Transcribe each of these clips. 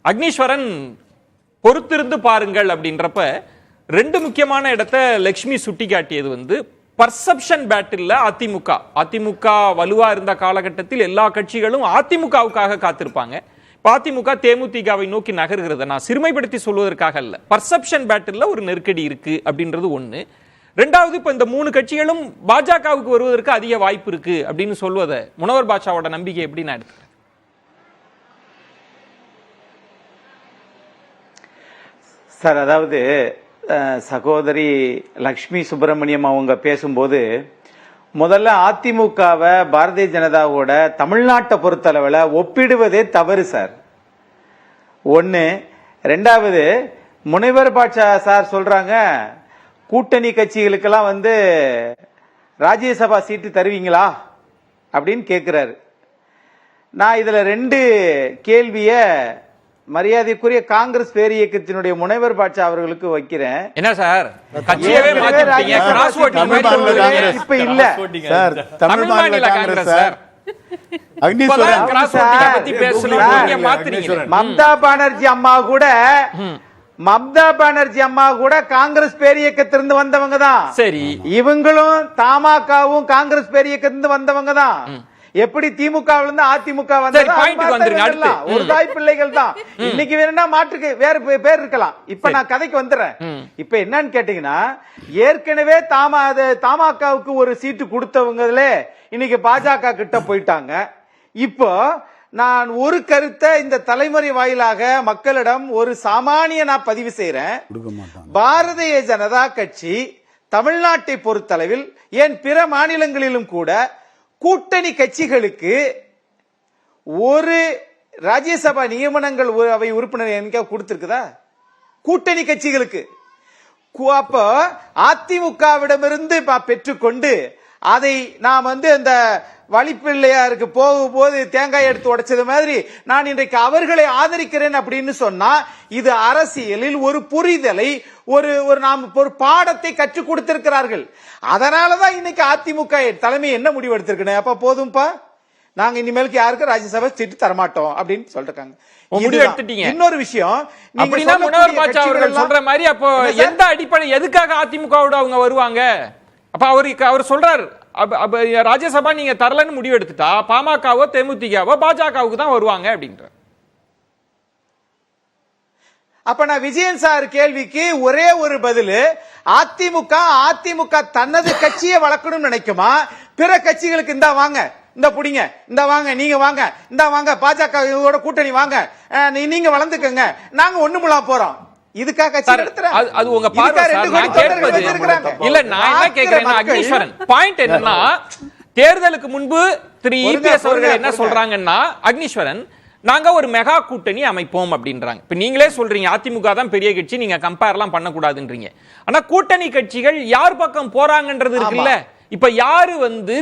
அக்னீஸ்வரன் பொறுத்திருந்து பாருங்கள் அப்படின்றப்ப ரெண்டு முக்கியமான இடத்தை லட்சுமி சுட்டி காட்டியது பர்செப்ஷன் பேட்டில் அதிமுக வலுவா இருந்த காலகட்டத்தில் எல்லா கட்சிகளும் அதிமுகவுக்காக காத்திருப்பாங்க. அதிமுக தேமுதிகவை நோக்கி நகர்கிறது. நான் சிறுமைப்படுத்தி சொல்வதற்காக அல்ல, பர்செப்ஷன் பேட்டில் ஒரு நெருக்கடி இருக்கு அப்படின்றது ஒண்ணு. ரெண்டாவது, இப்ப இந்த மூணு கட்சிகளும் பாஜகவுக்கு வருவதற்கு அதிக வாய்ப்பு இருக்கு அப்படின்னு சொல்வதை முனவர் பாட்ஷாவோட நம்பிக்கை எப்படி நான் எடுத்துக்கிறேன்? சார், அதாவது சகோதரி லக்ஷ்மி சுப்பிரமணியம் அவங்க பேசும்போது முதல்ல அதிமுகவை பாரதிய ஜனதாவோட தமிழ்நாட்டை பொறுத்தளவில் ஒப்பிடுவதே தவறு சார். ஒன்று. ரெண்டாவது, முனைவர் பாட்ஷா சார் சொல்றாங்க கூட்டணி கட்சிகளுக்கெல்லாம் ராஜ்யசபா சீட்டு தருவீங்களா அப்படின்னு கேட்கிறாரு. நான் இதுல ரெண்டு கேள்விய மரியாதைக்குரிய காங்கிரஸ் பேர் இயக்கத்தினுடைய முனைவர் பாட்ஷா அவர்களுக்கு வைக்கிறேன். என்ன சார், இப்ப இல்ல சார், தமிழ் மாநில காங்கிரஸ் சார், மம்தா பானர்ஜி அம்மா கூட காங்கிரஸ் பேர் இயக்கத்திலிருந்து வந்தவங்க தான். சரி, இவங்களும் தமாகவும் காங்கிரஸ் பேர் இயக்கத்திலிருந்து வந்தவங்க தான். எப்படி திமுக அதிமுக ஒரு தாய் பிள்ளைகள் தான். இன்னைக்கு வேணும்னா மாற்றுக்கு வேற பேர் இருக்கலாம். இப்ப நான் கதைக்கு வந்துடுறேன். இப்ப என்னன்னு கேட்டீங்கன்னா, ஏற்கனவே தமாகவுக்கு ஒரு சீட்டு கொடுத்தவங்களே இன்னைக்கு பாஜக கிட்ட போயிட்டாங்க. இப்போ நான் ஒரு கருத்தை இந்த தலைமுறை வாயிலாக மக்களிடம் ஒரு சாமானியனா பதிவு செய்யறேன். பாரதிய ஜனதா கட்சி தமிழ்நாட்டை பொறுத்தளவில் ஏன் பிற மாநிலங்களிலும் கூட கூட்டணி கட்சிகளுக்கு ஒரு ராஜ்யசபா நியமனங்கள் அவை உறுப்பினர் எங்க கொடுத்திருக்குதா? கூட்டணி கட்சிகளுக்கு. அப்போ அதிமுகவிடமிருந்து பெற்றுக்கொண்டு அதை நாம் அந்த வழிப்பிள்ளையாருக்கு போகும்போது தேங்காய் எடுத்து உடைச்சது மாதிரி நான் இன்றைக்கு அவர்களை ஆதரிக்கிறேன் அப்படின்னு சொன்னா இது அரசியலில் ஒரு புரிதலை நாம் ஒரு பாடத்தை கற்றுக் கொடுத்திருக்கிறார்கள். அதனாலதான் இன்னைக்கு அதிமுக தலைமை என்ன முடிவு எடுத்திருக்கணும், அப்ப போதும்பா நாங்க இனிமேலுக்கு யாருக்கு ராஜ்யசபா சீட்டு தரமாட்டோம் அப்படின்னு சொல்லிருக்காங்க. இன்னொரு விஷயம், சொல்ற மாதிரி அப்போ எந்த அடிப்படை எதுக்காக அதிமுகவோட அவங்க வருவாங்க? அப்ப அவர் சொல்றாரு ராஜ்யசபா நீங்க தரலன்னு முடிவு எடுத்துட்டா பாமகவோ தேமுதிகவோ பாஜகவுக்கு தான் வருவாங்க அப்படின்ற. அப்ப நான் விஜயன் சார் கேள்விக்கு ஒரே ஒரு பதில், அதிமுக தனது கட்சியை வளர்க்கணும்னு நினைக்குமா? பிற கட்சிகளுக்கு இந்த வாங்க, இந்த புடிங்க, இந்த வாங்க, நீங்க வாங்க, இந்த வாங்க, பாஜக கூட்டணி வாங்க, நீங்க வளர்ந்துக்கங்க, நாங்க ஒண்ணுமுலா போறோம். இதுக்காக அது உங்க பார்வை சார். நான் கேட்பது இல்ல, நான் என்ன கேக்குறேன்னா அக்னீஸ்வரன் பாயிண்ட் என்னன்னா, தேர்தலுக்கு முன்பு திரு இபிஎஸ் அவர்கள் என்ன சொல்றாங்கன்னா, அக்னீஸ்வரன் நாங்க ஒரு மெகா கூட்டணி அமைப்போம் அப்படின்றாங்க. இப்ப நீங்களே சொல்றீங்க அதிமுக தான் பெரிய கட்சி, நீங்க கம்பேர்லாம் பண்ணக்கூடாதுன்றீங்க. ஆனா கூட்டணி கட்சிகள் யார் பக்கம் போறாங்கன்றது இருக்குல்ல. இப்ப யாரு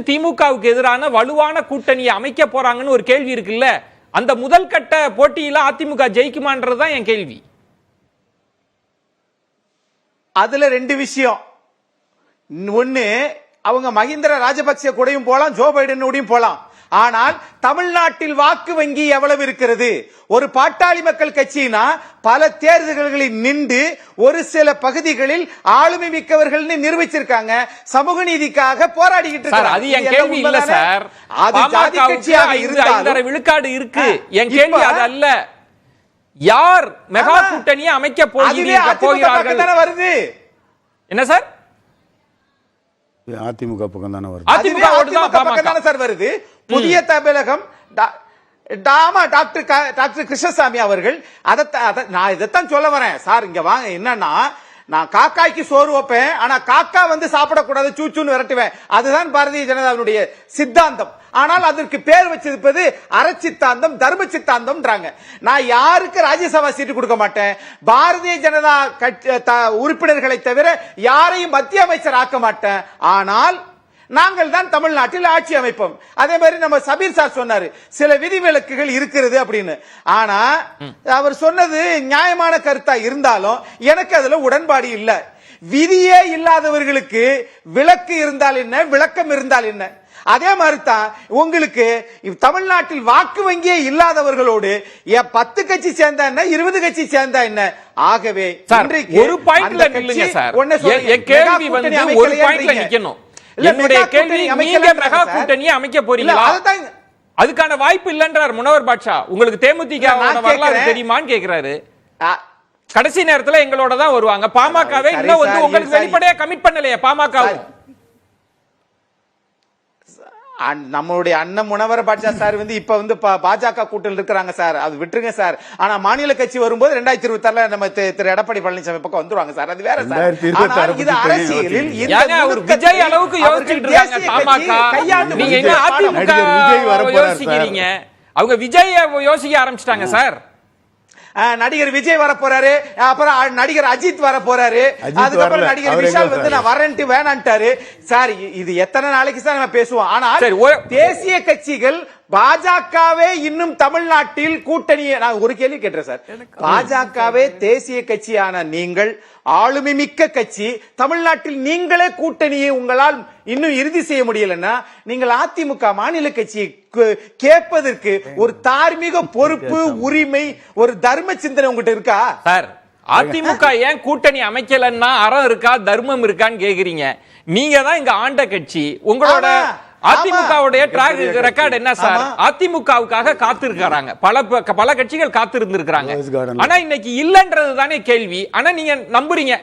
திமுகவுக்கு எதிரான வலுவான கூட்டணியை அமைக்க போறாங்கன்னு ஒரு கேள்வி இருக்குல்ல. அந்த முதல் கட்ட போட்டியில அதிமுக ஜெயிக்குமான்றதுதான் என் கேள்வி. அதுல ரெண்டு விஷயம். ஒன்னு, அவங்க மஹிந்திர ராஜபக்சே கூடயும் போலாம், ஜோ பைடன் கூடயும் போலாம். ஆனால் தமிழ்நாட்டில் வாக்கு வங்கி எவ்வளவு இருக்கிறது? ஒரு பாட்டாளி மக்கள் கட்சினா பல தேர்தல்களில் நின்று ஒரு சில பகுதிகளில் ஆளுமை மிக்கவர்கள் நிரூபிச்சிருக்காங்க, சமூக நீதிக்காக போராடிக்கிட்டு இருக்காங்க. அது என் கேள்வி இல்ல சார். அது ஜாதி கட்சியாக இருந்தாலும் விழுக்காடு இருக்கு. என் கேள்வி அது அல்ல. யார் மெகா கூட்டணியை அமைக்க போகிறார்கள் வருது? என்ன சார்? அதிமுக பக்கம் தானே வருது. அதிமுக பக்கம் தானே சார் வருது. புதிய தமிழகம் டாக்டர் கிருஷ்ணசாமி அவர்கள் நான் இதைத்தான் சொல்ல வரேன் சார். இங்க வாங்க, என்னன்னா நான் காக்காய்க்கு சோறு வைப்பேன், ஆனா காக்கா சாப்பிடக்கூடாது, சூச்சுன்னு விரட்டுவேன். அதுதான் பாரதிய ஜனதாவுடைய சித்தாந்தம். ஆனால் அதற்கு பேர் வச்சிருப்பது அறச்சித்தாந்தம், தர்ம சித்தாந்தம். நான் யாருக்கு ராஜ்யசபா சீட்டு கொடுக்க மாட்டேன், பாரதிய ஜனதா உறுப்பினர்களை தவிர யாரையும் மத்திய அமைச்சர் ஆக்க மாட்டேன். ஆனால் நாங்கள் தான் தமிழ்நாட்டில் ஆட்சி அமைப்போம். அதே மாதிரி நம்ம சபீர் சார் சொன்னாரு சில விதிவிலக்குகள் இருக்கிறது அப்படின்னு. ஆனா அவர் சொன்னது நியாயமான கருத்தா இருந்தாலும் எனக்கு அதுல உடன்பாடு இல்ல. விதியே இல்லாதவர்களுக்கு விலக்கு இருந்தால் என்ன, விளக்கம் இருந்தால் என்ன? அதே மாதிரி தான் உங்களுக்கு தமிழ்நாட்டில் வாக்கு வங்கியே இல்லாதவர்களோடு 10 கட்சி சேர்ந்தா என்ன 20 கட்சி சேர்ந்தா என்ன ஆகவே ஒரு பாயிண்ட்ல நில்லுங்க சார். என் கேள்வி வந்து ஒரு பாயிண்ட்ல நிக்கணும். என்னுடைய கேள்வி நீங்க மெகா கூட்டணியை அமைக்க போறீங்களா? அதுக்கான வாய்ப்பு இல்லன்றார் முனவர் பாட்ஷா. உங்களுக்கு தேமுதிக வரலாறு தெரியுமான்னு கேக்குறாரு. கடைசி நேரத்துல எங்களோட தான் வருவாங்க. பாமகவே இன்னும் வந்து உங்களுக்கு வெளிப்படையா கமிட் பண்ணலையே பாமக. நம்மளுடைய அண்ணன் முனவர் பாட்ஷா சார் வந்து இப்ப வந்து பாஜக கூட்டத்தில் இருக்கிறாங்க சார். அது விட்டுருங்க சார். ஆனா மாநில கட்சி வரும்போது 2026 நம்ம திரு எடப்பாடி பழனிசாமி பக்கம் வந்துருவாங்க சார். அது வேற சார். இது அரசியலில் விஜய் அளவுக்கு யோசிச்சுட்டு இருக்காங்க பாமக. நீங்க என்ன அதிமுக யோசிக்கிறீங்க? அவங்க விஜய் யோசிக்க ஆரம்பிச்சிட்டாங்க சார். நடிகர் விஜய் வர போறாரு, அப்புறம் நடிகர் அஜித் வர போறாரு, அதுக்கப்புறம் நடிகர் விஷால் வந்து நான் வரேன்ட்டு வேணான்ட்டாரு சார். இது எத்தனை நாளைக்கு சார் நம்ம பேசுவோம்? ஆனால் தேசிய கட்சிகள் பாஜகவே இன்னும் தமிழ்நாட்டில் கூட்டணியை நான் ஒரு கேள்வி கேட்டேன் சார். பாஜகவே தேசிய கட்சியான நீங்கள் ஆளுமை மிக்க கட்சி, தமிழ்நாட்டில் நீங்களே கூட்டணியை உங்களால் இன்னும் இறுதி செய்ய முடியலன்னா நீங்கள் அதிமுக மாநில கட்சியை கேட்பதற்கு ஒரு தார்மீக பொறுப்பு, உரிமை, ஒரு தர்ம சிந்தனை உங்ககிட்ட இருக்கா சார்? அதிமுக ஏன் கூட்டணி அமைக்கலன்னா அறம் இருக்கா தர்மம் இருக்கான்னு கேக்குறீங்க. நீங்க தான் இங்க ஆண்ட கட்சி. உங்களோட அதிமுகவுடைய ட்ராக் ரெக்கார்ட் என்ன சார்? அதிமுகவுக்காக காத்திருக்காங்க, பல கட்சிகள் காத்திருந்திருக்காங்க. ஆனா இன்னைக்கு இல்லன்றது தானே கேள்வி. ஆனா நீங்க நம்புறீங்க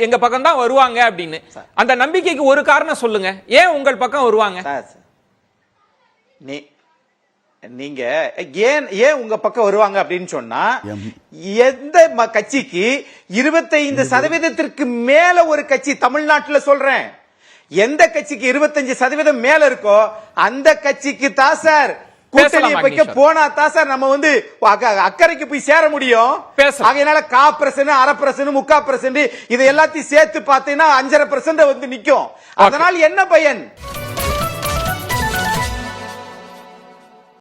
எங்க பக்கம் தான் வருவாங்க அப்படின்னு. அந்த நம்பிக்கைக்கு ஒரு காரணம் சொல்லுங்க. ஏன் உங்கள் பக்கம் வருவாங்க? நீங்க ஏன் உங்க பக்கம் வருவாங்க அப்படின்னு சொன்னா, எந்த கட்சிக்கு 25% மேல ஒரு கட்சி தமிழ்நாட்டில் சொல்றேன், எந்த கட்சிக்கு 25% மேல இருக்கோ அந்த கட்சிக்கு தான் சார் கூட்டணி வைக்க போனா தான் சார் நம்ம வந்து அக்கறைக்கு போய் சேர முடியும். அதனால 1/4%, 1/2%, 3/4% இது எல்லாத்தையும் சேர்த்து பார்த்தீங்கன்னா 5.5% வந்து நிக்கும். அதனால் என்ன பயன்?